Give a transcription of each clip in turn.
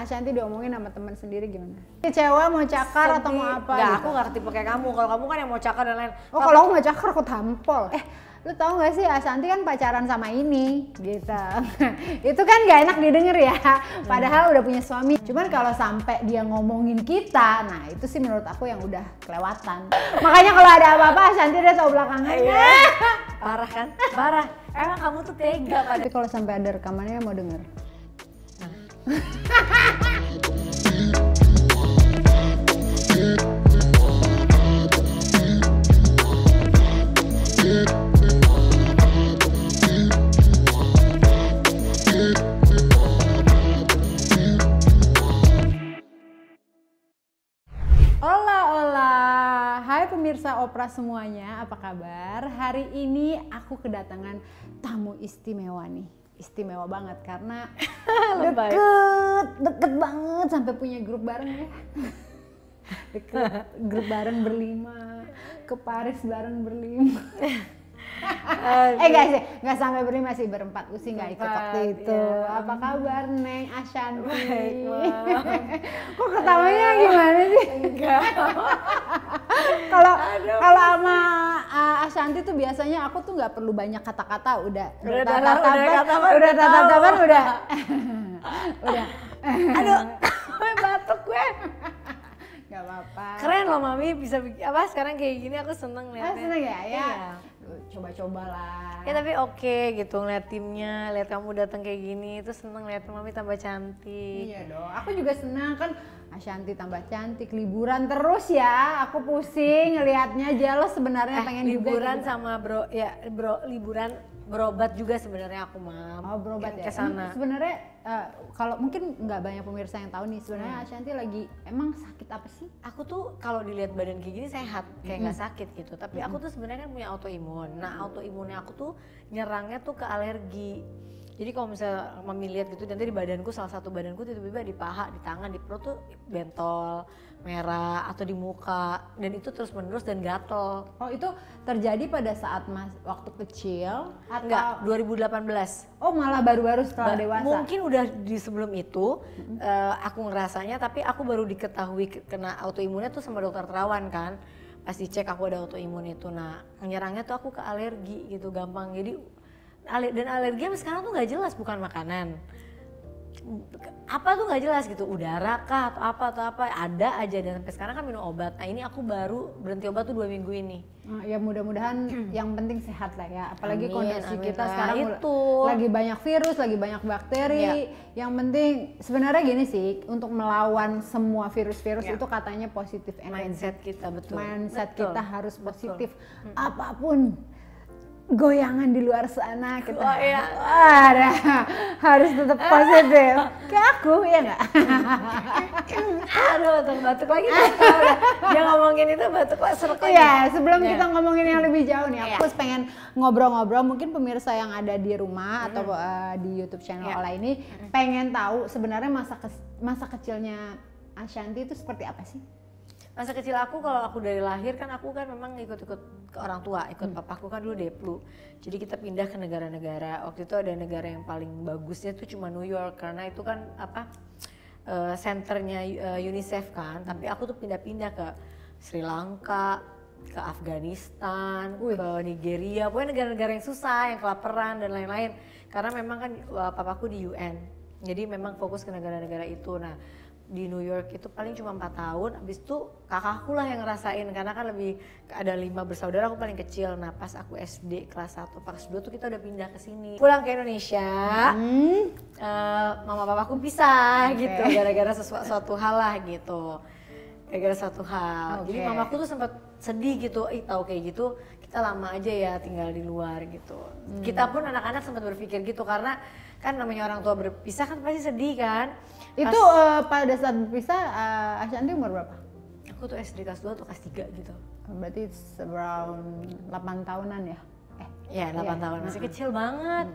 Ashanti diomongin sama teman sendiri gimana? Kecewa mau cakar atau mau apa? Enggak, gitu? aku nggak tipe kayak kamu. Kalau kamu kan yang mau cakar dan lain. Oh, kalau aku nggak cakar aku tampol. Lu tau gak sih Ashanti kan pacaran sama ini gitu. Itu kan gak enak didengar ya. Padahal udah punya suami. Cuman kalau sampai dia ngomongin kita, nah itu sih menurut aku yang udah kelewatan. Makanya kalau ada apa-apa Ashanti udah tahu belakangan. Parah kan? Parah. Emang kamu tuh tega pada. Tapi kalau sampai ada rekamannya mau denger. Hola, hai pemirsa Opera semuanya, apa kabar? Hari ini aku kedatangan tamu istimewa nih. Istimewa banget karena deket banget sampai punya grup bareng ya. Deket grup bareng berlima, ke Paris bareng berlima. Guys, nggak sampai berlima sih, berempat. Usi nggak ikut waktu itu. Ya. Apa kabar Neng Ashanti? Kok ketawanya gimana sih? Enggak. Kalau sama Ashanti tuh biasanya aku tuh nggak perlu banyak kata-kata, udah tatapan udah. Aduh, batuk gue. Gak apa-apa. Keren loh Mami bisa apa sekarang kayak gini, aku seneng liatnya. Seneng ya? Iya. Coba-coba lah. Ya tapi oke gitu ngeliat timnya, lihat kamu datang kayak gini, itu seneng lihat Mami tambah cantik. Iya dong, aku juga senang kan Ashanti tambah cantik, liburan terus ya, aku pusing ngelihatnya, jealous sebenarnya pengen liburan juga. Sama liburan berobat juga sebenarnya aku Mam. Oh berobat ya? Kesana. Sebenarnya kalau mungkin nggak banyak pemirsa yang tahu nih, sebenarnya Ashanti lagi emang sakit apa sih? Aku tuh kalau dilihat badan kayak gini sehat, kayak nggak sakit gitu. Tapi aku tuh sebenarnya kan punya autoimun. Nah autoimunnya aku tuh nyerangnya tuh ke alergi. Jadi kalau misalnya Mami lihat gitu, nanti di badanku salah satu badanku tiba-tiba di paha, di tangan, di perut tuh bentol, merah atau di muka, dan itu terus menerus dan gatel. Oh itu terjadi pada saat waktu kecil atau? Enggak, 2018. Oh malah baru-baru setelah dewasa? Mungkin udah di sebelum itu aku ngerasanya, tapi aku baru diketahui kena autoimunnya tuh sama dokter terawan kan. Pas dicek aku ada autoimun itu, nah nyerangnya tuh aku ke alergi gitu gampang. Jadi dan alergi sekarang tuh nggak jelas, bukan makanan. Apa tuh nggak jelas gitu, udara kah atau apa ada aja, dan sampai sekarang kan minum obat. Nah ini aku baru berhenti obat tuh 2 minggu ini. Ya mudah-mudahan yang penting sehat lah ya, apalagi kondisi kita nah, sekarang itu lagi banyak virus, lagi banyak bakteri. Yang penting sebenarnya gini sih, untuk melawan semua virus-virus itu katanya positif energy. Mindset kita Mindset kita harus positif. Apapun goyangan di luar sana kita harus tetap positif. Kayak aku ya nggak? Aduh, batuk lagi. Dia ngomongin itu batuk lah seru. Iya, sebelum kita ngomongin yang lebih jauh nih, aku pengen ngobrol-ngobrol. Mungkin pemirsa yang ada di rumah atau di YouTube channel Ola ini pengen tahu sebenarnya masa kecilnya Ashanti itu seperti apa sih? Masa kecil aku, kalau aku dari lahir kan aku kan memang ikut-ikut ke orang tua, ikut papaku kan dulu Deplu. Jadi kita pindah ke negara-negara. Waktu itu ada negara yang paling bagusnya tuh cuma New York, karena itu kan senternya UNICEF kan. Tapi aku tuh pindah-pindah ke Sri Lanka, ke Afghanistan, ke Nigeria, pokoknya negara-negara yang susah, yang kelaparan dan lain-lain. Karena memang kan papaku di UN, jadi memang fokus ke negara-negara itu. Nah di New York itu paling cuma 4 tahun, habis itu kakakku lah yang ngerasain, karena kan lebih ada 5 bersaudara, aku paling kecil. Nah pas aku SD kelas 1, kelas 2 tuh kita udah pindah ke sini. Pulang ke Indonesia, mama papaku pisah gitu, gara-gara suatu hal lah gitu. Gara-gara suatu hal. Jadi mamaku tuh sempat sedih gitu, tahu kayak gitu kita lama aja ya tinggal di luar gitu. Kita pun anak-anak sempat berpikir gitu, karena kan namanya orang tua berpisah kan pasti sedih kan. Itu pada saat berpisah Ashanti umur berapa? Aku tuh SD kelas 2 atau kelas 3 gitu. Berarti around 8 tahunan ya? Ya 8 tahun, masih kecil banget.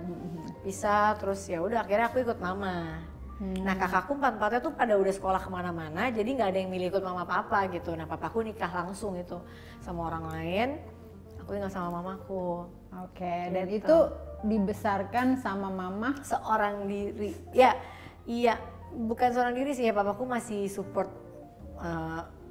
Pisah terus ya udah akhirnya aku ikut mama. Nah kakakku empat-empatnya tuh pada udah sekolah kemana-mana, jadi nggak ada yang milih ikut mama papa gitu. Nah papaku nikah langsung itu sama orang lain, aku tinggal sama mamaku. Oke, dan itu dibesarkan sama mama seorang diri. Ya, iya, bukan seorang diri sih ya, papaku masih support,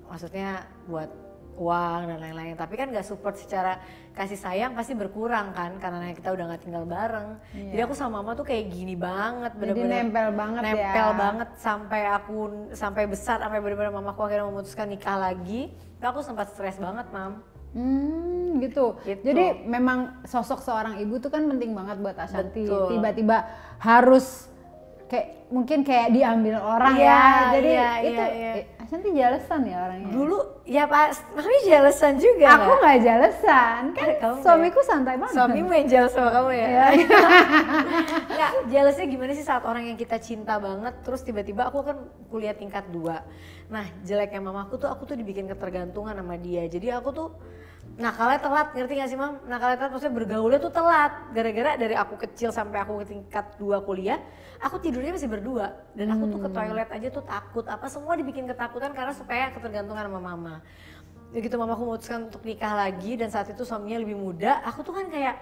maksudnya buat uang dan lain-lain. Tapi kan nggak support secara kasih sayang, pasti berkurang kan, karena kita udah nggak tinggal bareng. Jadi aku sama mama tuh kayak gini banget, bener-bener nempel banget ya. Nempel banget sampai besar, sampai bener-bener mamaku akhirnya memutuskan nikah lagi. Aku sempat stres banget, Mam. Gitu. Jadi memang sosok seorang ibu tuh kan penting banget buat Ashanti. Betul. Tiba-tiba harus mungkin kayak diambil orang ya. Jadi itu Ashanti jalesan ya orangnya. Dulu ya Pak, makanya jalesan juga. Aku nggak jalesan, kan suamiku santai banget. Suamimu yang jelas sama kamu ya? Nggak, jelasnya gimana sih saat orang yang kita cinta banget, terus tiba-tiba aku kan kuliah tingkat 2. Nah jeleknya mamaku tuh, aku tuh dibikin ketergantungan sama dia. Jadi aku tuh nakalnya telat, ngerti gak sih Mam? Nakalnya telat, maksudnya bergaulnya tuh telat. Gara-gara dari aku kecil sampai aku ke tingkat 2 kuliah, aku tidurnya masih berdua. Dan aku tuh ke toilet aja tuh takut, apa semua dibikin ketakutan karena supaya ketergantungan sama mama. Ya gitu mamaku memutuskan untuk nikah lagi, dan saat itu suaminya lebih muda. Aku tuh kan kayak,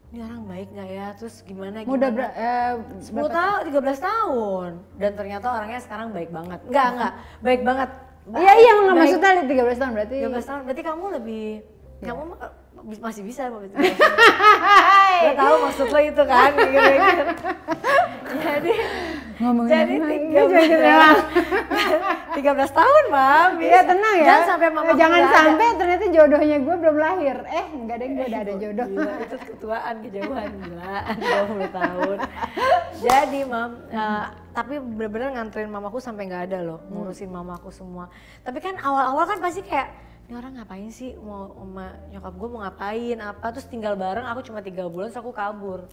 ini orang baik gak ya? Terus gimana? Muda 10 tahun, 13 tahun. Dan ternyata orangnya sekarang baik banget. Enggak, baik banget. Iya, nggak maksudnya 13 tahun berarti. 13 tahun, berarti kamu lebih, kamu masih bisa berarti. Gue tahu maksud lo itu kan. Jadi ngomongin 13 tahun, Mam. Iya tenang ya. Jangan sampai mama ternyata jodohnya gue belum lahir. Enggak deh, gue udah ada jodoh. Gila, itu ketuaan, kejauhan, gila. 20 tahun. Jadi, Mam, tapi bener-bener nganterin mamaku sampai nggak ada loh, ngurusin mamaku semua. Tapi kan awal-awal kan pasti kayak, ini orang ngapain sih, mau sama nyokap gue mau ngapain, apa, terus tinggal bareng. Aku cuma 3 bulan, terus aku kabur.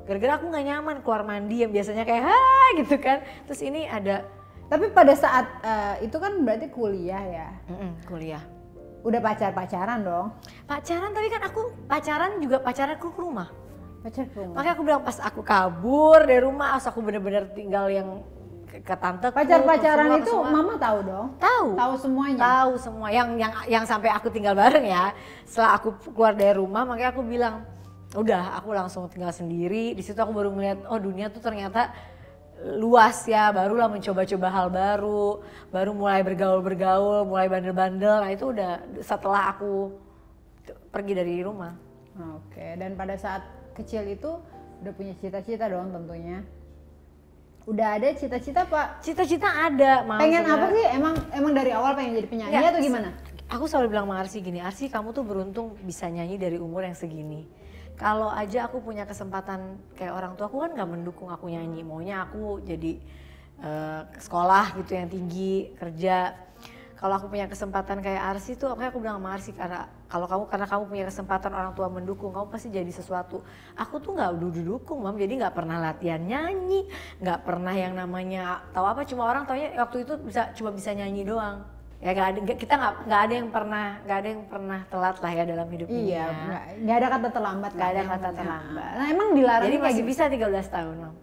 Gara-gara aku nggak nyaman keluar mandi yang biasanya kayak gitu kan. Terus ini ada. Tapi pada saat itu kan berarti kuliah ya? Kuliah. Udah pacaran dong? Pacaran, tapi kan aku pacaranku ke rumah. Pacar ke rumah? Makanya aku bilang pas aku kabur dari rumah, aku bener-bener tinggal yang ke tanteku. Pacaran itu semua. Mama tahu dong? Tahu semuanya? Tahu semua, yang sampai aku tinggal bareng ya. Setelah aku keluar dari rumah, makanya aku bilang, udah aku langsung tinggal sendiri. Di situ aku baru ngeliat, oh dunia tuh ternyata luas ya. Barulah mencoba-coba hal baru, baru mulai bergaul, mulai bandel-bandel. Nah itu udah setelah aku pergi dari rumah. Oke, dan pada saat kecil itu udah punya cita-cita dong tentunya. Udah ada cita-cita Pak? Cita-cita ada. Pengen apa sih? Emang dari awal pengen jadi penyanyi ya, atau gimana? Aku selalu bilang sama Arsy gini, Arsy kamu tuh beruntung bisa nyanyi dari umur yang segini. Kalau aja aku punya kesempatan kayak orang tua aku kan gak mendukung aku nyanyi. Maunya aku jadi sekolah gitu yang tinggi, kerja. Kalau aku punya kesempatan kayak Arsy tuh, aku bilang sama Arsy, karena kamu punya kesempatan orang tua mendukung, kamu pasti jadi sesuatu. Aku tuh nggak didukung, Mam, jadi nggak pernah latihan nyanyi, nggak pernah yang namanya tahu apa, cuma orang taunya waktu itu cuma bisa nyanyi doang. Ya kita nggak ada yang pernah telat lah ya dalam hidup ini. Iya, nggak ada kata terlambat. Nggak ada kata terlambat. Nah emang dilarang. Jadi masih bisa 13 tahun, Mam.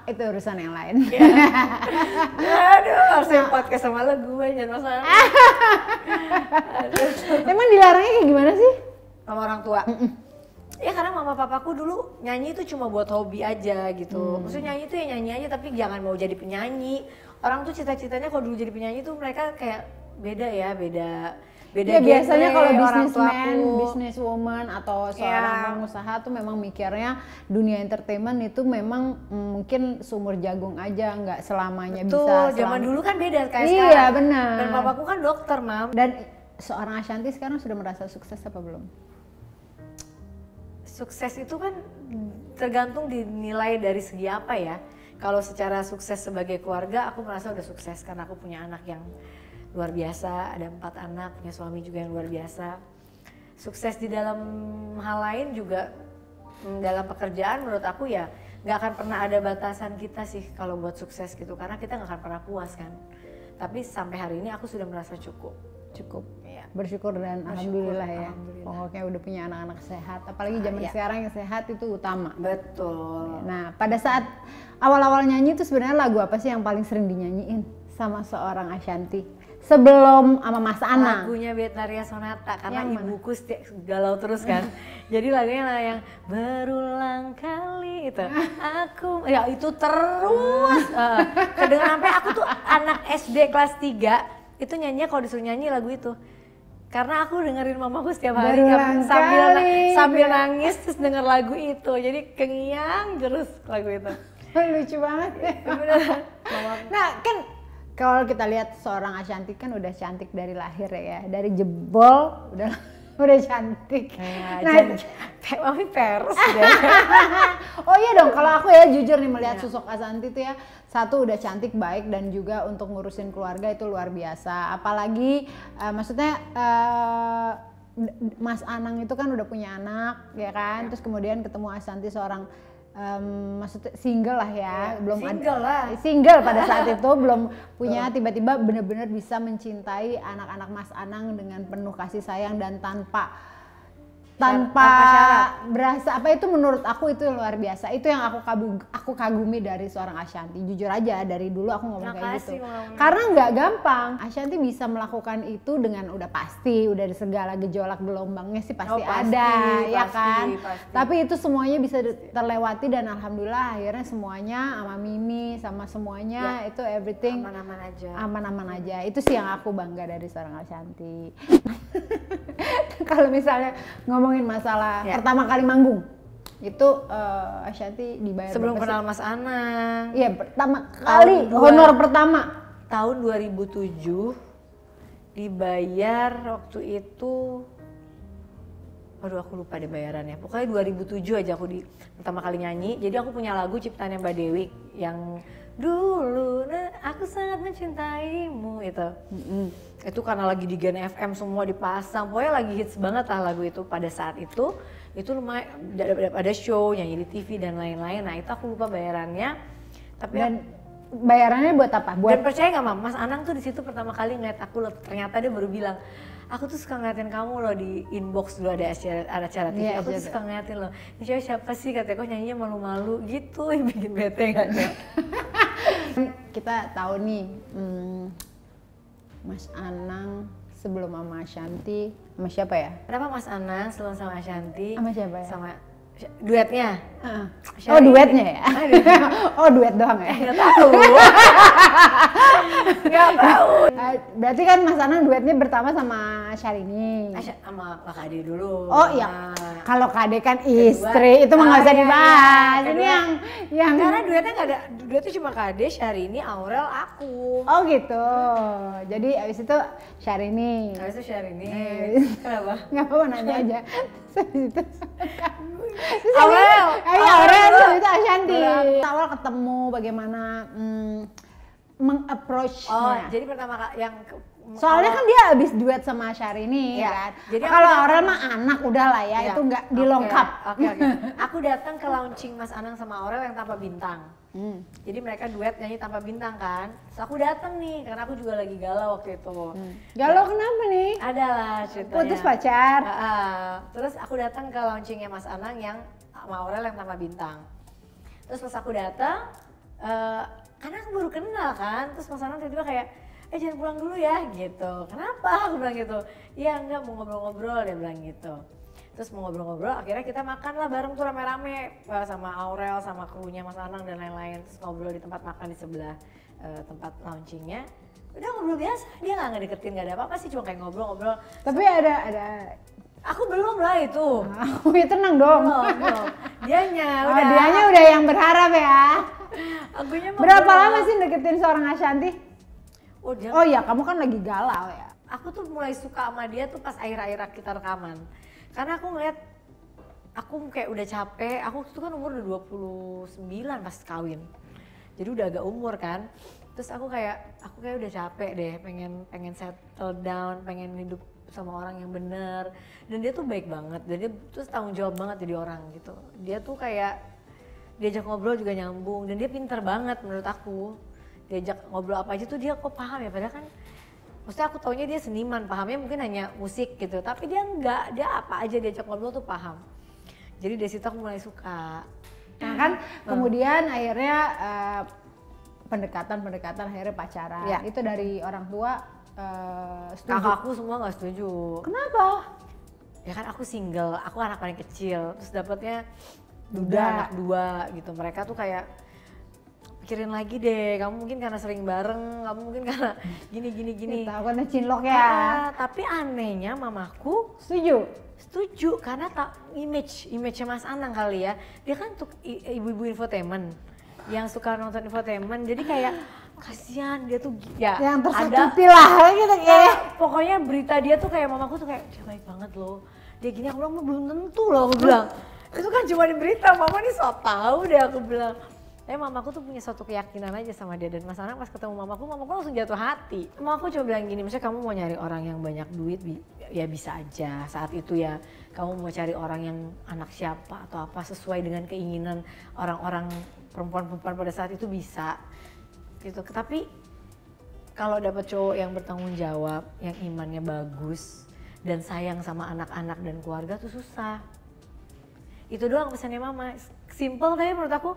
Itu urusan yang lain. Aduh, harusnya podcast sama lo gue jangan masalah. Emang dilarangnya kayak gimana sih? Sama orang tua? Ya karena mama papaku dulu nyanyi itu cuma buat hobi aja gitu. Maksudnya nyanyi itu ya nyanyi aja, tapi jangan mau jadi penyanyi. Orang tuh cita-citanya kalau dulu jadi penyanyi tuh mereka kayak beda ya biasanya kalau businessman, businesswoman atau seorang pengusaha tuh memang mikirnya dunia entertainment itu memang mungkin sumur jagung aja, nggak selamanya bisa. Zaman dulu kan beda kayak sekarang. Iya benar. Dan papaku kan dokter, Mam. Dan seorang Ashanti sekarang sudah merasa sukses apa belum? Sukses itu kan tergantung dinilai dari segi apa ya. Kalau secara sukses sebagai keluarga, aku merasa udah sukses karena aku punya anak yang luar biasa, ada 4 anak, punya suami juga yang luar biasa. Sukses di dalam hal lain juga, dalam pekerjaan menurut aku ya nggak akan pernah ada batasan kita sih kalau buat sukses gitu, karena kita nggak akan pernah puas kan. Tapi sampai hari ini aku sudah merasa cukup. cukup Iya. bersyukur dan alhamdulillah ya. Pokoknya udah punya anak-anak sehat, apalagi zaman sekarang yang sehat itu utama. Betul. Nah, pada saat awal-awal nyanyi itu sebenarnya lagu apa sih yang paling sering dinyanyiin sama seorang Ashanty sebelum sama Mas Anang? Lagunya Betnaria Sonata karena Yang mana? ibuku galau terus kan. Jadi lagunya lah yang berulang kali itu. Aku ya itu terus kedengeran sampai aku tuh anak SD kelas 3 itu nyanyi kalau disuruh nyanyi lagu itu. Karena aku dengerin mamaku setiap hari Berulang sambil nangis terus denger lagu itu. Jadi kengiang terus lagu itu. Lucu banget ya. Nah kan kalau kita lihat seorang Ashanty kan udah cantik dari lahir ya, dari jebol udah cantik. Mami pers. Oh iya dong, kalau aku ya jujur nih melihat sosok Ashanty itu ya, satu udah cantik, baik, dan juga untuk ngurusin keluarga itu luar biasa. Apalagi maksudnya Mas Anang itu kan udah punya anak ya kan, terus kemudian ketemu Ashanty seorang maksudnya single lah ya, belum single pada saat itu belum punya, tiba-tiba benar-benar bisa mencintai anak-anak Mas Anang dengan penuh kasih sayang dan tanpa berasa apa, itu menurut aku itu luar biasa. Itu yang aku kagumi dari seorang Ashanty. Jujur aja dari dulu aku ngomong kayak gitu. Karena nggak gampang. Ashanty bisa melakukan itu dengan udah pasti, udah di segala gejolak gelombangnya sih pasti ada, ya kan. Pasti. Tapi itu semuanya bisa terlewati dan alhamdulillah akhirnya semuanya sama Mimi sama semuanya itu everything aman-aman aja. Itu sih yang aku bangga dari seorang Ashanty. Kalau misalnya ngomongin masalah pertama kali manggung itu Ashanty dibayar sebelum kenal Mas Anang. Iya, pertama kali honor pertama tahun 2007 dibayar waktu itu. Aduh aku lupa deh bayarannya. Pokoknya 2007 aja aku pertama kali nyanyi. Jadi aku punya lagu ciptaannya Mbak Dewi yang dulu aku sangat mencintaimu itu. Itu karena lagi di Gen FM semua dipasang. Pokoknya lagi hits banget lah lagu itu pada saat itu. Itu lumayan ada show nyanyi di TV dan lain-lain. Nah, itu aku lupa bayarannya. Tapi dan bayarannya buat apa? Dan percaya nggak Mam, Mas Anang tuh di situ pertama kali ngeliat aku, ternyata dia baru bilang, aku tuh suka ngeliatin kamu loh di inbox dulu ada acara TV, aku tuh suka ngeliatin loh, ini cewek siapa sih, katanya kok nyanyinya malu-malu gitu, yang bikin bete gak ada. Kita tahu nih, Mas Anang sebelum sama Ashanty, sama siapa ya? Kenapa Mas Anang sebelum sama Ashanty? Sama siapa ya? Sama duetnya. Oh duetnya ya? Oh duet doang ya? Nggak tahu. Nggak tahu. Berarti kan Mas Anang duetnya pertama sama Syahrini. Sama Kak Ade dulu. Oh iya. Kalau Kak Ade kan istri, itu mah nggak usah dibahas. Ini yang karena duetnya nggak ada. Duetnya cuma Kak Ade, Syahrini, Aurel, aku. Oh gitu. Jadi abis itu Syahrini. Abis itu Syahrini. Kenapa? Nggak apa-apa, nanya aja. Abis itu Aurel. Aurel itu Ashanty. Awal ketemu bagaimana meng-approach-nya. Oh, jadi pertama yang soalnya kan dia abis duet sama Syahrini kan. Jadi kalau Aurel mah anak udah lah ya, itu nggak dilengkap. Oke. Aku datang ke launching Mas Anang sama Aurel yang tanpa bintang. Jadi mereka duet nyanyi tanpa bintang kan. Terus aku datang nih karena aku juga lagi galau waktu itu. Galau kenapa nih? Adalah ceritanya. Putus pacar. Terus aku datang ke launchingnya Mas Anang yang sama Aurel yang tanpa bintang. Terus pas aku datang, karena aku baru kenal kan. Terus Mas Anang tiba-tiba kayak, jangan pulang dulu ya gitu. Kenapa? Aku bilang gitu. Iya enggak, mau ngobrol-ngobrol, dia bilang gitu. Terus mau ngobrol-ngobrol, akhirnya kita makan lah bareng tuh rame-rame sama Aurel, sama krunya Mas Anang dan lain-lain. Terus ngobrol di tempat makan di sebelah tempat launchingnya. Udah ngobrol biasa, dia nggak ngedeketin, nggak ada apa-apa sih, cuma kayak ngobrol-ngobrol. Tapi ada. Aku belum lah itu. Oh ya tenang dong. Belum. Dianya udah yang berharap ya. Akunya berapa lama sih deketin seorang Ashanty? Oh iya, kamu kan lagi galau ya. Aku tuh mulai suka sama dia tuh pas akhir-akhir kita rekaman. Karena aku ngeliat, aku kayak udah capek, aku tuh kan umur udah 29 pas kawin. Jadi udah agak umur kan. Terus aku kayak udah capek deh, pengen settle down, pengen hidup sama orang yang bener. Dan dia tuh baik banget, dan dia terus tanggung jawab banget jadi orang gitu. Dia tuh kayak, diajak ngobrol juga nyambung, dan dia pinter banget menurut aku. Diajak ngobrol apa aja tuh dia kok paham ya, padahal kan Maksudnya aku taunya dia seniman, pahamnya mungkin hanya musik gitu. Tapi dia enggak, dia apa aja diajak ngobrol tuh paham. Jadi dari situ aku mulai suka. Nah kan kemudian akhirnya pendekatan akhirnya pacaran. Ya. Itu dari orang tua setuju. Kakakku semua nggak setuju. Kenapa? Ya kan aku single, aku anak paling kecil. Terus dapetnya duda, anak 2 gitu. Mereka tuh kayak pikirin lagi deh, kamu mungkin karena sering bareng, kamu mungkin karena gini. Tahu kan cinlok ya. Tapi anehnya mamaku setuju karena image-nya Mas Anang kali ya. Dia kan tuh ibu-ibu infotainment yang suka nonton infotainment. Jadi kayak kasihan dia tuh ya yang tersakiti lah gitu kayak. Pokoknya berita dia tuh kayak mamaku tuh kayak dia baik banget loh. Dia gini, aku bilang belum tentu loh, aku bilang. Itu kan cuma di berita, mama nih so tau deh, aku bilang. Tapi mamaku tuh punya suatu keyakinan aja sama dia, dan Mas Anang pas ketemu mamaku langsung jatuh hati. Mamaku cuma bilang gini, misalnya kamu mau nyari orang yang banyak duit, ya bisa aja saat itu ya. Kamu mau cari orang yang anak siapa atau apa sesuai dengan keinginan orang-orang perempuan-perempuan pada saat itu bisa. Gitu. Tapi kalau dapet cowok yang bertanggung jawab, yang imannya bagus, dan sayang sama anak-anak dan keluarga tuh susah. Itu doang pesannya mama, simple tapi menurut aku,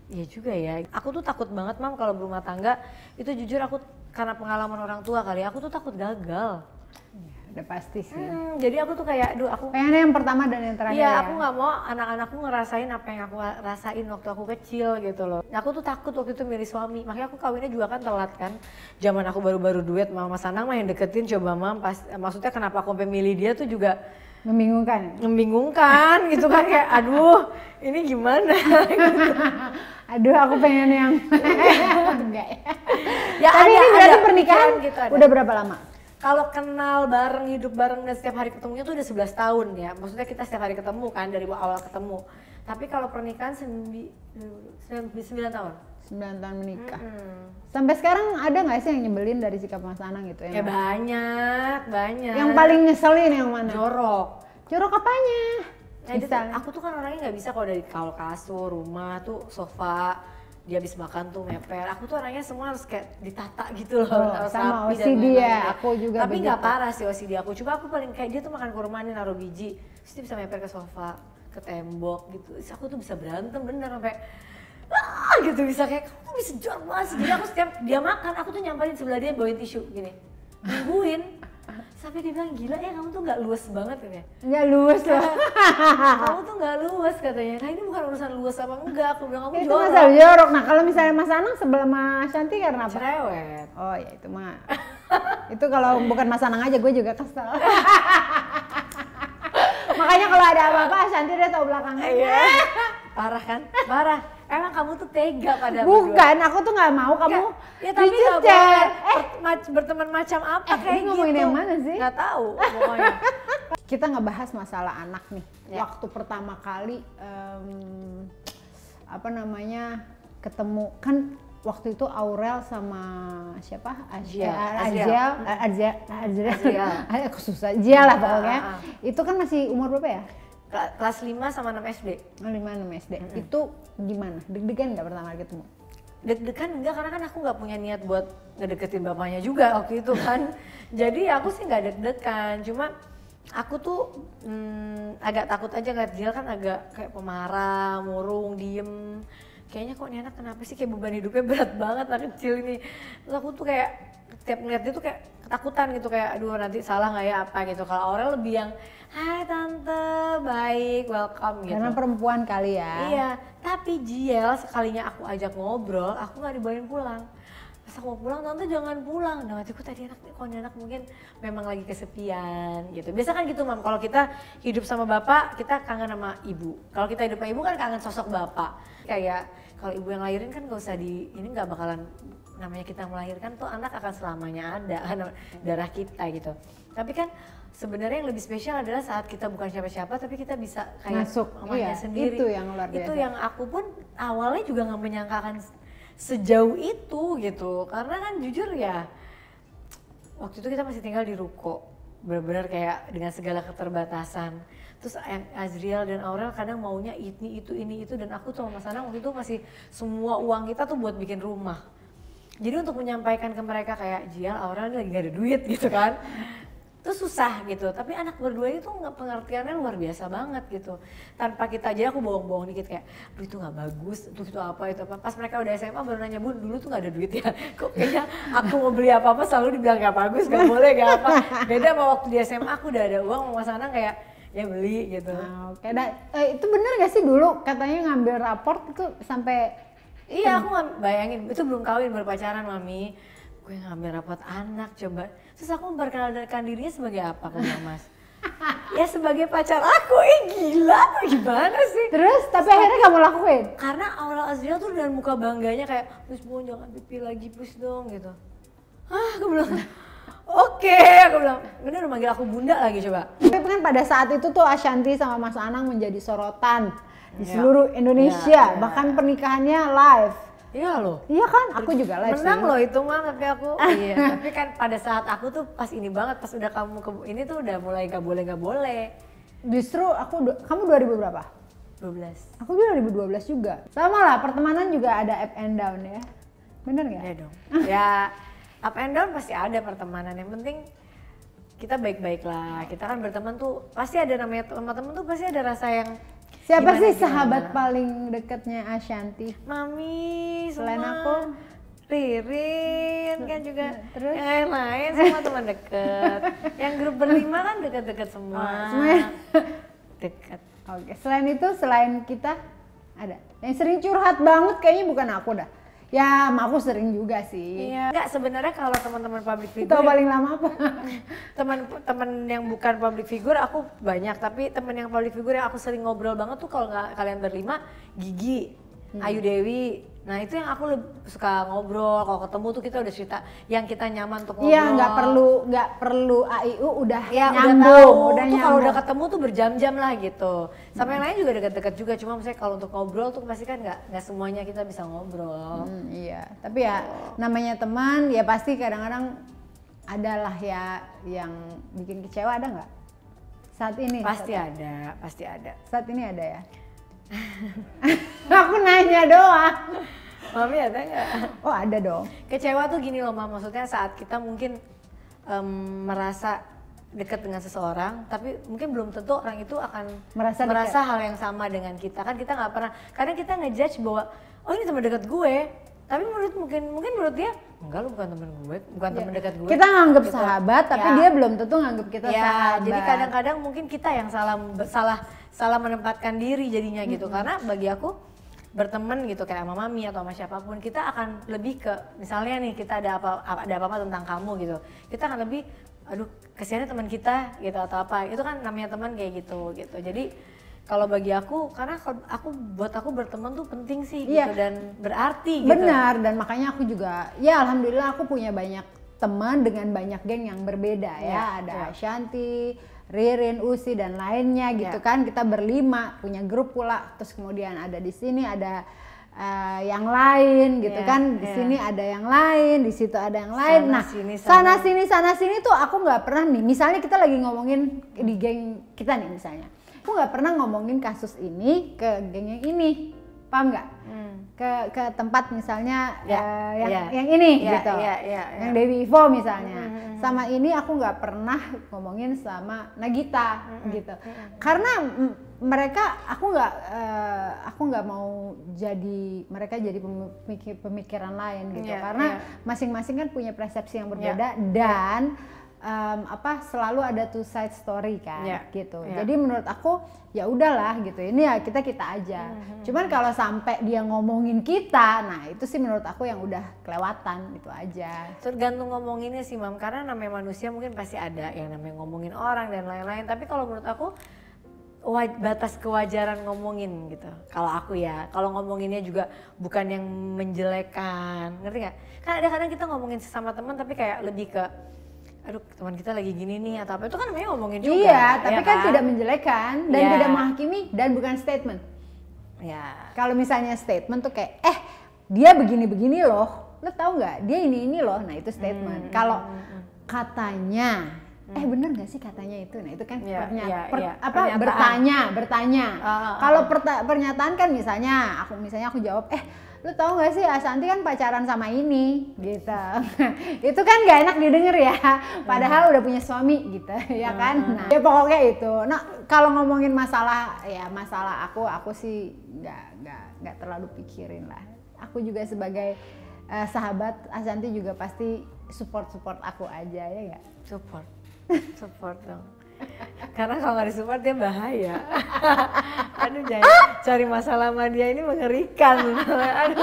iya juga ya. Aku tuh takut banget mam kalau berumah tangga, itu jujur aku karena pengalaman orang tua kali, aku tuh takut gagal. Ya, udah pasti sih. Jadi aku tuh kayak, aduh aku pengennya yang pertama dan yang terakhir iya, ya. aku nggak mau anak-anakku ngerasain apa yang aku rasain waktu aku kecil gitu loh. Aku tuh takut waktu itu milih suami, makanya aku kawinnya juga kan telat kan. Zaman aku baru-baru duet sama Mas Anang mah yang deketin coba mam, maksudnya kenapa aku sampai milih dia tuh juga membingungkan gitu kan, kayak aduh ini gimana gitu. Aduh aku pengen yang enggak ya. Tapi ini berarti pernikahan gitu, udah berapa lama? Kalau kenal bareng, hidup bareng dan setiap hari ketemunya tuh udah 11 tahun ya. Maksudnya kita setiap hari ketemu kan dari awal ketemu. Tapi kalau pernikahan 9 tahun. 9 tahun menikah. Sampai sekarang ada nggak sih yang nyebelin dari sikap Mas Anang gitu ya? Banyak. Yang paling nyeselin yang mana? Jorok apanya? Aku tuh kan orangnya nggak bisa kalau dari kasur, rumah tuh, sofa, dia habis makan tuh meper. Aku tuh orangnya semua harus kayak ditata gitu loh. Sama OCD ya, aku juga. Tapi nggak parah sih OCD aku. Cuma aku paling kayak dia tuh makan kurma nih naruh biji, terus dia bisa meper ke sofa, ke tembok gitu. Terus aku tuh bisa berantem bener sampai gitu, bisa kayak kamu tuh bisa jorok banget sih. Jadi aku setiap dia makan, aku tuh nyamperin sebelah dia bawain tisu gini, nungguin. Sampai dia bilang, gila ya kamu tuh gak luas banget katanya. Gak luas loh. Kamu tuh gak luas katanya. Nah ini bukan urusan luas apa enggak, aku bilang kamu jorok. Itu masalah jorok. Nah kalau misalnya Mas Anang sebelah Mas Shanti karena apa? Cerewet. Oh ya itu mah. Itu kalau bukan Mas Anang aja gue juga kesel. Makanya kalau ada apa-apa Shanti dia tahu belakangnya. Iya. Parah kan? Parah. Emang kamu tuh tega pada bukan, aku tuh nggak mau kamu ya, tapi nggak boleh berteman macam apa kayak gitu. Ngomongin yang mana sih? Nggak tahu pokoknya. Kita ngebahas masalah anak nih. Ya. Waktu pertama kali ketemu kan waktu itu Aurel sama siapa? Azriel. Susah. Zia lah pokoknya. Itu kan masih umur berapa ya? Kelas 5 sama 6 SD. 5-6 SD. Itu gimana? Deg-degan nggak pertama kali ketemu? Deg-degan enggak, karena kan aku nggak punya niat buat ngedeketin bapaknya juga waktu itu kan. Jadi aku sih nggak deg-degan, cuma aku tuh agak takut aja ngeliat dia kan agak kayak pemarah, murung, diem. Kayaknya kok ini anak kenapa sih kayak beban hidupnya berat banget anak kecil ini. Terus aku tuh kayak setiap ngeliat dia tuh kayak ketakutan gitu, kayak aduh nanti salah nggak ya apa gitu. Kalau Aurel lebih yang hai tante, baik, welcome gitu. Karena perempuan kali ya. Iya, tapi Jiel sekalinya aku ajak ngobrol, aku nggak dibawain pulang. Pas aku mau pulang, tante jangan pulang. Nah hatiku tadi anak, kok ini anak mungkin memang lagi kesepian gitu. Biasa kan gitu mam, kalau kita hidup sama bapak, kita kangen sama ibu. Kalau kita hidup sama ibu kan kangen sosok bapak. Kayak kalau ibu yang lahirin kan gak usah ini nggak bakalan, namanya kita melahirkan tuh anak akan selamanya ada kan darah kita gitu. Tapi kan sebenarnya yang lebih spesial adalah saat kita bukan siapa-siapa tapi kita bisa kayak masuk mamanya sendiri. Itu yang luar biasa. Itu yang aku pun awalnya juga nggak menyangkakan sejauh itu gitu. Karena kan jujur ya waktu itu kita masih tinggal di ruko, benar-benar kayak dengan segala keterbatasan. Terus Azriel dan Aurel kadang maunya ini itu dan aku tuh sama Mas Anang waktu itu masih semua uang kita tuh buat bikin rumah. Jadi untuk menyampaikan ke mereka kayak Jial, Aura lagi gak ada duit gitu kan. Itu susah gitu, tapi anak berdua itu pengertiannya luar biasa banget gitu. Tanpa kita aja, aku bohong-bohong dikit kayak, aduh itu gak bagus, itu apa, itu apa. Pas mereka udah SMA baru nanya, Bun dulu tuh gak ada duit ya. Kok kayaknya aku mau beli apa-apa selalu dibilang gak bagus, gak boleh, gak apa. Beda sama waktu di SMA aku udah ada uang, mau sana kayak, ya beli gitu. Oke, itu bener gak sih dulu katanya ngambil raport itu sampai... Iya, aku bayangin, itu belum kawin, baru pacaran Mami. Gue ngambil rapot anak coba. Terus aku memperkenalkan dirinya sebagai apa, aku bilang Mas? Ya sebagai pacar aku, gila tuh gimana sih? Terus, tapi akhirnya kamu lakuin? Karena Aura Azriel tuh dengan muka bangganya kayak, Miss Bon jangan pipi lagi please dong gitu. Aku bilang, oke, aku bilang, bener manggil aku bunda lagi coba. Tapi kan pada saat itu tuh Ashanty sama Mas Anang menjadi sorotan di seluruh Indonesia, bahkan pernikahannya live. Iya loh. Iya kan, aku juga live menang sih. loh itu mah, tapi aku iya. Tapi kan pada saat aku tuh pas ini banget, pas udah kamu ini tuh udah mulai gak boleh. Justru kamu 2000 berapa? 12. Aku juga 2012 juga. Sama lah, pertemanan juga ada up and down ya. Bener nggak? Ya dong. Ya up and down pasti ada pertemanan. Yang penting kita baik-baik lah. Kita kan berteman tuh pasti ada namanya teman-teman tuh pasti ada rasa yang siapa sih sahabat paling dekatnya Ashanty? Mami, selain semua. aku, Ririn kan juga. Terus? Yang lain semua teman deket. Yang grup berlima kan deket-deket semua. Semuanya Deket. Oke, selain itu, selain kita ada yang sering curhat banget kayaknya bukan aku dah. Ya, aku sering juga sih. Iya. Enggak, sebenarnya kalau teman-teman public figure. Tahu paling lama apa? Teman-teman yang bukan public figure aku banyak, tapi teman yang public figure yang aku sering ngobrol banget tuh kalau nggak kalian berlima, Gigi, Ayu Dewi. Nah itu yang aku suka ngobrol, kalau ketemu tuh kita udah cerita yang kita nyaman untuk ngobrol. Iya, nggak perlu AIU udah ya, nyambung, udah kalau udah ketemu tuh berjam-jam lah gitu. Sama yang lain juga dekat-dekat juga, cuma misalnya kalau untuk ngobrol tuh pasti kan nggak semuanya kita bisa ngobrol. Iya, tapi ya namanya teman ya pasti kadang-kadang adalah ya yang bikin kecewa, ada nggak? Saat ini? Pasti ada. Saat ini ada ya? Aku nanya doang. Mami ada nggak? Oh ada dong. Kecewa tuh gini loh Mam, maksudnya saat kita mungkin merasa dekat dengan seseorang, tapi mungkin belum tentu orang itu akan merasa hal yang sama dengan kita. Kan kita nggak pernah, kadang kita ngejudge bahwa oh ini teman dekat gue, tapi mungkin menurut dia enggak, lu bukan teman gue, bukan teman dekat gue. Kita nganggep gitu. Sahabat, tapi dia belum tentu nganggep kita sahabat. Jadi kadang-kadang mungkin kita yang salah menempatkan diri jadinya gitu. Karena bagi aku berteman gitu kayak sama Mami atau sama siapapun, kita akan lebih ke misalnya nih kita ada apa-apa tentang kamu gitu, kita akan lebih aduh kasihannya teman kita gitu atau apa, itu kan namanya teman kayak gitu. Jadi kalau bagi aku, karena buat aku berteman tuh penting sih gitu dan berarti gitu. Benar, dan makanya aku juga ya alhamdulillah aku punya banyak teman dengan banyak geng yang berbeda ya. Ada Ashanty, Ririn, Usi dan lainnya gitu kan. Kita berlima punya grup pula. Terus kemudian ada di sini ada yang lain gitu kan. Di sini ada yang lain, di situ ada yang lain. Sana sini tuh aku nggak pernah nih. Misalnya kita lagi ngomongin di geng kita nih misalnya. Aku nggak pernah ngomongin kasus ini ke geng yang ini. Paham nggak? Ke tempat misalnya yang ini gitu. Yang Dewi Ivo misalnya. Sama ini aku nggak pernah ngomongin sama Nagita gitu. Karena mereka aku nggak mau mereka jadi pemikiran lain gitu. Karena masing-masing kan punya persepsi yang berbeda dan selalu ada two side story kan gitu. Jadi menurut aku ya udahlah gitu. Ini ya kita aja. Cuman kalau sampai dia ngomongin kita, nah itu sih menurut aku yang udah kelewatan, itu aja. Tergantung ngomonginnya sih Mam, karena namanya manusia mungkin pasti ada yang namanya ngomongin orang dan lain-lain. Tapi kalau menurut aku batas kewajaran ngomongin gitu. Kalau aku ya, kalau ngomonginnya juga bukan yang menjelekan, ngerti nggak? Kan ada kadang kita ngomongin sesama teman tapi kayak lebih ke aduh teman kita lagi gini nih atau apa, itu kan namanya ngomongin juga. Iya, tapi kan tidak menjelekan dan tidak menghakimi dan bukan statement. Ya. Kalau misalnya statement tuh kayak dia begini-begini loh, lo tau nggak? Dia ini loh, nah itu statement. Kalau katanya, bener nggak sih katanya itu? Nah itu kan bertanya. Kalau pernyataan kan misalnya aku jawab, lu tahu nggak sih Ashanti kan pacaran sama ini gitu. Itu kan gak enak didengar ya, padahal udah punya suami gitu ya kan. Nah ya pokoknya itu. Nah kalau ngomongin masalah aku sih nggak terlalu pikirin lah. Aku juga sebagai sahabat Ashanti juga pasti support aku aja ya nggak? Support dong. Karena kalau nggak disupport dia bahaya. Aduh, jangan cari masalah sama dia, ini mengerikan. Aduh.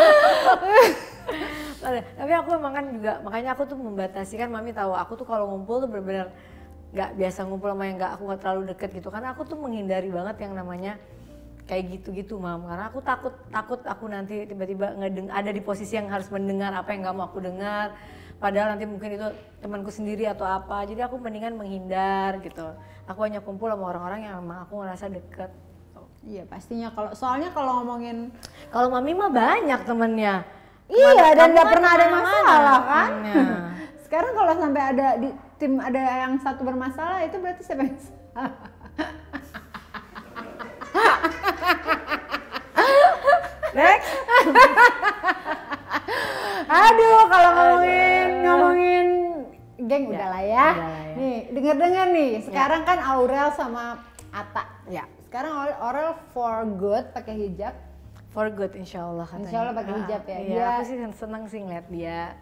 Tapi aku emang kan juga, makanya aku tuh membatasi kan, Mami tahu aku tuh kalau ngumpul tuh benar-benar nggak biasa ngumpul sama yang aku nggak terlalu deket gitu. Karena aku tuh menghindari banget yang namanya kayak gitu-gitu, Mam. Karena aku takut aku nanti tiba-tiba ada di posisi yang harus mendengar apa yang nggak mau aku dengar. Padahal nanti mungkin itu temanku sendiri atau apa, jadi aku mendingan menghindar gitu. Aku hanya kumpul sama orang-orang yang emang aku ngerasa deket. Iya pastinya, soalnya kalau ngomongin, kalau Mami mah banyak temennya. Iya, dan nggak pernah ada masalah kan. Sekarang kalau sampai ada di tim ada yang satu bermasalah, itu berarti siapa yang salah? Next. Aduh, kalau ngomongin geng udah lah ya. Nih, denger nih. Sekarang kan Aurel sama Atta. Ya. Sekarang Aurel for good pakai hijab. For good, insya Allah katanya. Insya Allah pakai hijab ya. Iya, aku sih seneng sih ngeliat dia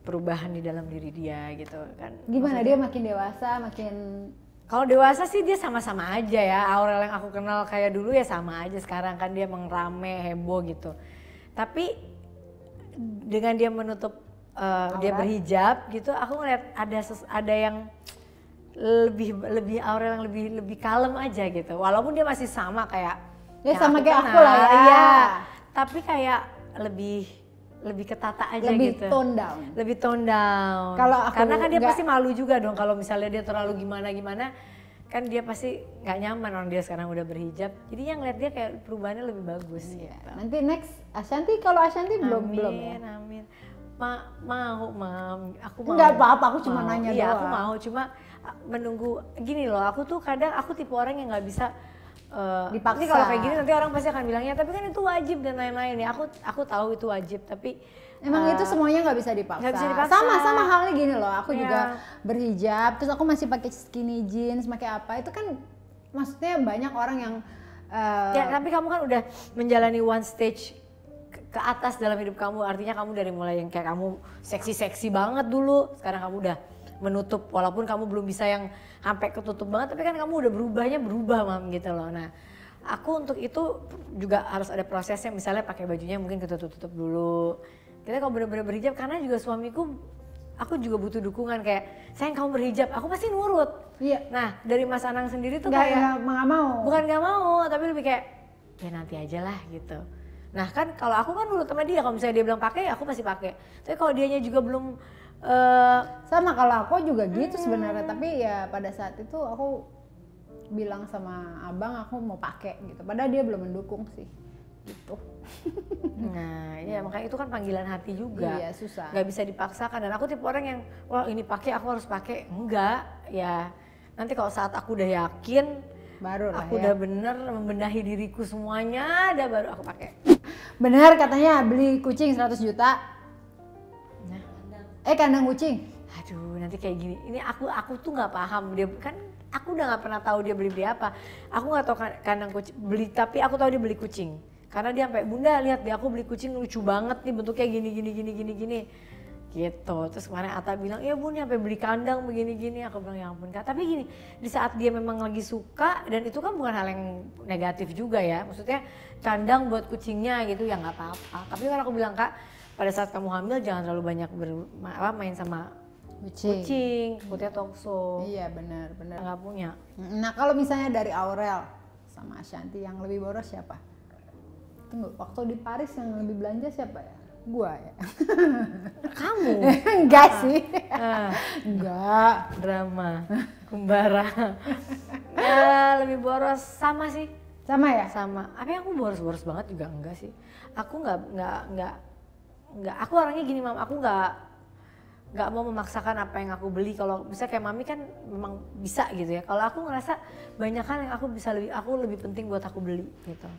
perubahan di dalam diri dia gitu kan. Gimana dia makin dewasa, makin. Kalau dewasa sih dia sama-sama aja ya. Aurel yang aku kenal kayak dulu ya sama aja. Sekarang kan dia emang rame, heboh gitu. Tapi dengan dia menutup dia berhijab gitu, aku ngeliat ada yang lebih Aurel yang lebih kalem aja gitu. Walaupun dia masih sama kayak ya sama kayak aku lah ya. Iya. Tapi kayak lebih ketata aja lebih gitu. Lebih tone down. Karena kan dia pasti malu juga dong kalau misalnya dia terlalu gimana kan dia pasti nggak nyaman orang dia sekarang udah berhijab. Jadi yang lihat dia kayak perubahannya lebih bagus. Iya. Gitu. Nanti next Ashanti, kalau Ashanti belum ya. Amin. Mau, Mam. Aku mau. Enggak apa-apa, aku cuma nanya doang. Iya, aku mau, cuma menunggu gini loh. Aku tuh kadang tipe orang yang nggak bisa dipaksa. Ini kalau kayak gini nanti orang pasti akan bilangnya, tapi kan itu wajib dan lain-lain ya. Aku tahu itu wajib, tapi emang itu semuanya nggak bisa dipaksa. Gak bisa dipaksa. Sama halnya gini loh. Aku juga berhijab, terus aku masih pakai skinny jeans, pakai apa? Itu kan maksudnya banyak orang yang ya, tapi kamu kan udah menjalani one stage ke atas dalam hidup kamu. Artinya kamu dari mulai yang kayak kamu seksi banget dulu, sekarang kamu udah menutup, walaupun kamu belum bisa yang sampai ketutup banget, tapi kan kamu udah berubah Mam gitu loh. Nah aku untuk itu juga harus ada prosesnya, misalnya pakai bajunya mungkin ketutup dulu. Kita kalau bener-bener berhijab, karena juga suamiku, aku juga butuh dukungan kayak, sayang kamu berhijab, aku pasti nurut. Iya. Nah dari Mas Anang sendiri tuh kayak nggak mau. Bukan nggak mau, tapi lebih kayak ya nanti aja lah gitu. Nah kan kalau aku kan nurut sama dia, kalau misalnya dia bilang pakai, aku pasti pakai. Tapi kalau dianya juga belum sama, kalau aku juga gitu sebenarnya, tapi ya pada saat itu aku bilang sama abang aku mau pakai gitu, padahal dia belum mendukung sih gitu. Nah ya makanya itu kan panggilan hati juga. Iya, susah, nggak bisa dipaksakan. Dan aku tipe orang yang wah ini pakai aku harus pakai, enggak ya. Nanti kalau saat aku udah yakin, baru aku udah bener membenahi diriku semuanya, udah baru aku pakai. Bener katanya beli kucing 100 juta. Kandang kucing. Aduh nanti kayak gini, ini aku tuh nggak paham, dia kan aku udah nggak pernah tahu dia beli apa. Aku nggak tahu kandang kucing beli, tapi aku tahu dia beli kucing. Karena dia sampai, bunda lihat deh aku beli kucing lucu banget nih bentuknya gini gitu. Terus kemarin Atta bilang, iya bun sampai beli kandang begini. Aku bilang ya ampun Kak, tapi gini, di saat dia memang lagi suka, dan itu kan bukan hal yang negatif juga ya, maksudnya kandang buat kucingnya gitu ya nggak apa-apa. Tapi kan aku bilang Kak, pada saat kamu hamil jangan terlalu banyak main sama kucing, takutnya tokso. Iya benar. Nggak punya. Nah kalau misalnya dari Aurel sama Ashanti, yang lebih boros siapa? Tunggu, waktu di Paris yang lebih belanja siapa ya? Gua ya. Kamu? Enggak sih. Enggak. Drama. Kumbara. Ya lebih boros sama sih. Sama ya? Sama. Apa yang aku boros banget juga enggak sih. Aku enggak. Aku orangnya gini Mam, aku nggak mau memaksakan apa yang aku beli. Kalau misalnya kayak Mami kan memang bisa gitu ya. Kalau aku ngerasa banyak hal yang aku lebih penting buat aku beli gitu.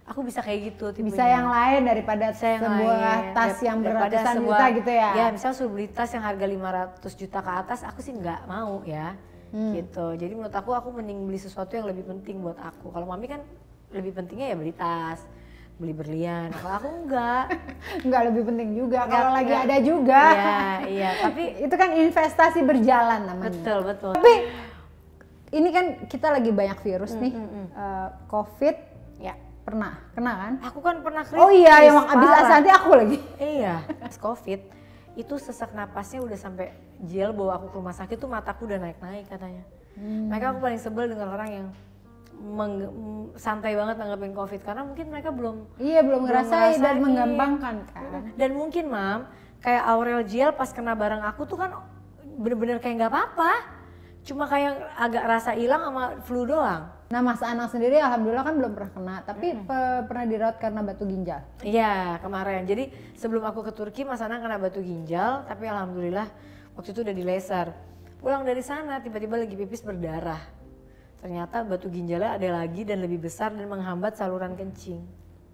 aku bisa kayak gitu tipenya. Bisa yang lain daripada sebuah tas yang beratusan juta gitu ya? Ya misal suruh beli tas yang harga 500 juta ke atas, aku sih nggak mau ya. Gitu. Jadi menurut aku mending beli sesuatu yang lebih penting buat aku. Kalau mami kan lebih pentingnya ya beli tas, beli berlian. Kalau aku enggak. Enggak, lebih penting juga. Kalau lagi ada juga. Iya. Tapi itu kan investasi berjalan namanya. Betul. Tapi ini kan kita lagi banyak virus nih. COVID. Ya. Pernah kena kan? Aku kan pernah kritis. Oh iya, yang abis Ashanti aku lagi. Iya. Pas COVID itu sesak napasnya udah sampai gel, bawa aku ke rumah sakit tuh mataku udah naik-naik katanya. Mereka aku paling sebel dengan orang yang santai banget nanggepin COVID karena mungkin mereka belum ngerasain dan menggampangkan kan. Dan mungkin Mam, kayak Aurel Gel pas kena barang aku tuh kan bener-bener kayak nggak apa-apa, cuma kayak agak rasa hilang sama flu doang. Nah Mas Anang sendiri alhamdulillah kan belum pernah kena, tapi pernah dirawat karena batu ginjal. Iya kemarin, jadi sebelum aku ke Turki Mas Anang kena batu ginjal, tapi alhamdulillah waktu itu udah di laser. Pulang dari sana tiba-tiba lagi pipis berdarah. Ternyata batu ginjalnya ada lagi dan lebih besar dan menghambat saluran kencing.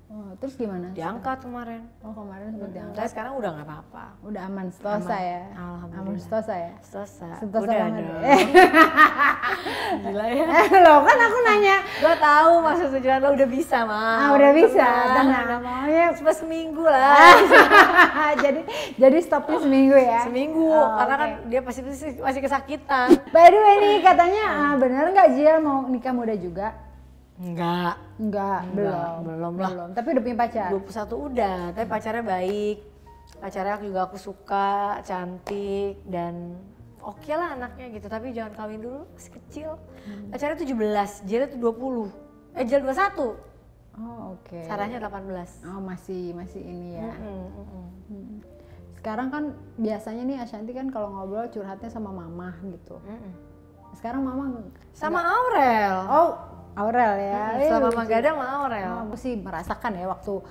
Oh, terus gimana? Diangkat kemarin. Oh kemarin sempat diangkat. Tapi sekarang udah nggak apa-apa. Udah aman, stosa ya? Alhamdulillah. Aman stosa ya? Stosa. Stosa udah banget. dong. Gila ya. Loh kan aku nanya. Gue tahu maksud tujuan lo udah bisa mah. Udah bisa. Tenang. Maunya cuma seminggu lah. jadi stopnya seminggu ya? Seminggu. Karena kan dia pasti masih kesakitan. By the way nih katanya bener nggak Jiel mau nikah muda juga? Enggak, belum lah. Tapi udah punya pacar? 21 udah, tapi pacarnya baik. Pacarnya juga aku suka, cantik dan oke lah anaknya gitu. Tapi jangan kawin dulu, masih kecil. Pacarnya 17, Jielnya tuh 20. Jiel 21. Oh oke. Sarahnya 18. Oh masih ini ya. Sekarang kan biasanya nih Ashanti kan kalau ngobrol curhatnya sama mama gitu. Sekarang mama sama Aurel. Oh Aurel ya. Sama Mama Gada sama Aurel. Aku sih merasakan ya waktu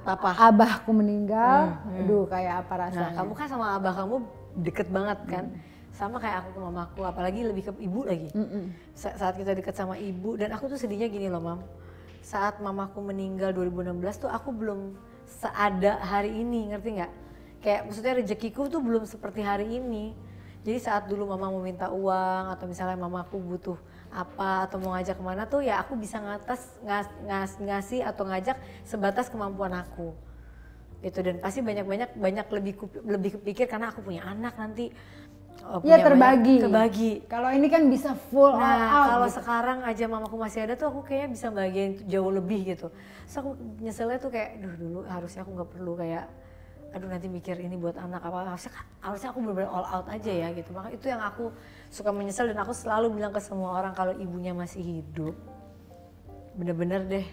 Papa abahku meninggal. Aduh kayak apa rasanya. Nah kamu kan sama abah kamu deket banget kan. Sama kayak aku ke mamaku, apalagi lebih ke ibu lagi. Saat kita deket sama ibu, dan aku tuh sedihnya gini loh Mam. Saat mamaku meninggal 2016 tuh aku belum seada hari ini, ngerti nggak? Kayak maksudnya rezekiku tuh belum seperti hari ini. Jadi saat dulu mama mau minta uang atau misalnya mamaku butuh apa atau mau ngajak kemana tuh ya aku bisa ngasih atau ngajak sebatas kemampuan aku gitu. Dan pasti banyak lebih kepikir karena aku punya anak nanti ya terbagi. Kalau ini kan bisa full all out. Kalau gitu. sekarang aja mamaku masih ada tuh aku kayaknya bisa bagian jauh lebih gitu. Terus aku nyeselnya tuh kayak dulu harusnya aku nggak perlu kayak aduh nanti mikir ini buat anak apa, harusnya aku bener-bener all out aja ya gitu. Maka itu yang aku suka menyesal dan aku selalu bilang ke semua orang kalau ibunya masih hidup bener-bener deh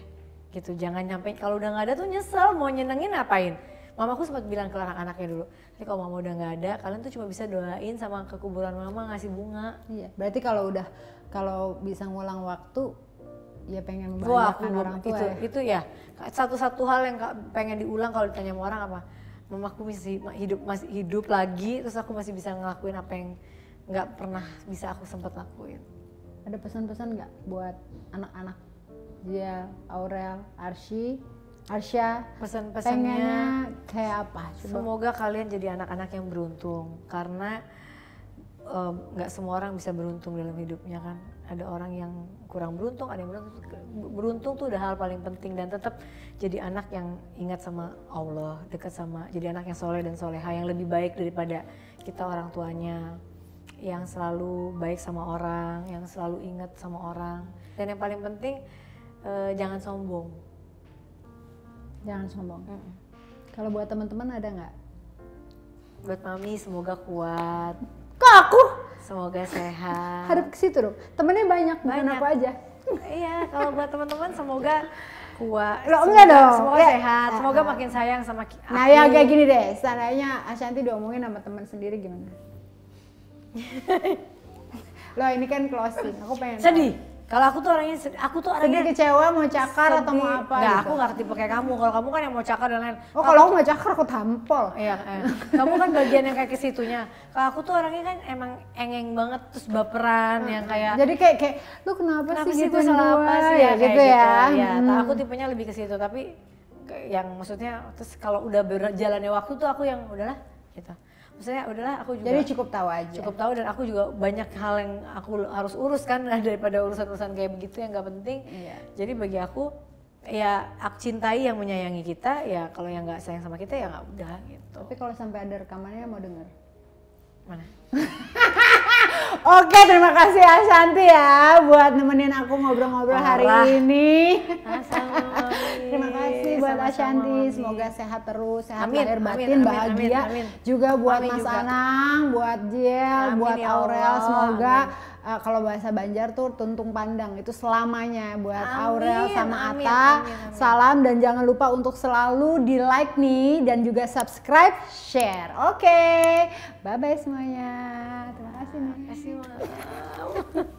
gitu, jangan nyampe kalau udah nggak ada tuh nyesel mau nyenengin ngapain. Mamaku sempat bilang ke anak-anaknya dulu, tapi kalau mama udah nggak ada kalian tuh cuma bisa doain sama ke kuburan mama ngasih bunga. Iya, berarti kalau bisa ngulang waktu ya pengen membahagiakan orang tua. Itu ya satu-satu hal yang pengen diulang kalau ditanya sama orang apa. Mamaku masih hidup lagi, terus aku masih bisa ngelakuin apa yang nggak pernah bisa aku sempat lakuin. Ada pesan-pesan nggak buat anak-anak dia, Aurel, Arsya? Pesan-pesannya kayak apa? Coba. Semoga kalian jadi anak-anak yang beruntung karena nggak semua orang bisa beruntung dalam hidupnya kan. Ada orang yang kurang beruntung, ada yang beruntung tuh udah hal paling penting. Dan tetap jadi anak yang ingat sama Allah, dekat sama, jadi anak yang soleh dan soleha, yang lebih baik daripada kita orang tuanya, yang selalu baik sama orang, yang selalu ingat sama orang. Dan yang paling penting jangan sombong. Jangan sombong. Kalau buat teman-teman ada nggak? Buat mami semoga kuat. Kok aku? Semoga sehat. Hadap ke situ dong. Temennya banyak, bukan aku aja. Iya, kalau buat teman-teman semoga kuat. Loh enggak dong. Semoga sehat, semoga makin sayang sama aku. Nah ya kayak gini deh, seandainya Ashanti diomongin sama teman sendiri gimana? Loh ini kan closing, aku pengen sedih. Kalau aku tuh orangnya Sedih, kecewa, mau cakar atau mau apa Nggak, gitu? aku nggak tipe kayak kamu. Kalau kamu kan yang mau cakar dan lain. Oh kalau aku nggak cakar aku tampol. Iya, kamu kan bagian yang kayak ke situnya. Kalau aku tuh orangnya kan emang engeng banget terus baperan yang kayak. Jadi kayak lu kenapa sih sih gitu gue salah apa sih ya gitu kayak ya? Gitu. Ya, aku tipenya lebih ke situ tapi yang maksudnya terus kalau udah berjalannya waktu tuh aku yang udahlah gitu. Maksudnya udahlah aku juga. Jadi cukup tahu aja. Cukup tahu dan aku juga banyak hal yang aku harus urus kan daripada urusan-urusan kayak begitu yang nggak penting. Iya. Jadi bagi aku ya aku cintai yang menyayangi kita ya kalau yang nggak sayang sama kita ya nggak udah gitu. Tapi kalau sampai ada rekamannya mau denger? Mana? Oke, terima kasih Ashanti ya buat nemenin aku ngobrol-ngobrol hari ini. Terima kasih buat Ashanti, semoga sehat terus, sehat lahir batin, bahagia. Juga buat Mas Anang, buat Jiel, buat Aurel, semoga kalau bahasa Banjar tuh tuntung pandang itu selamanya buat Aurel sama Atta. Salam dan jangan lupa untuk selalu di like nih dan juga subscribe, share. Oke, bye bye semuanya. Terima kasih nih. Terima kasih.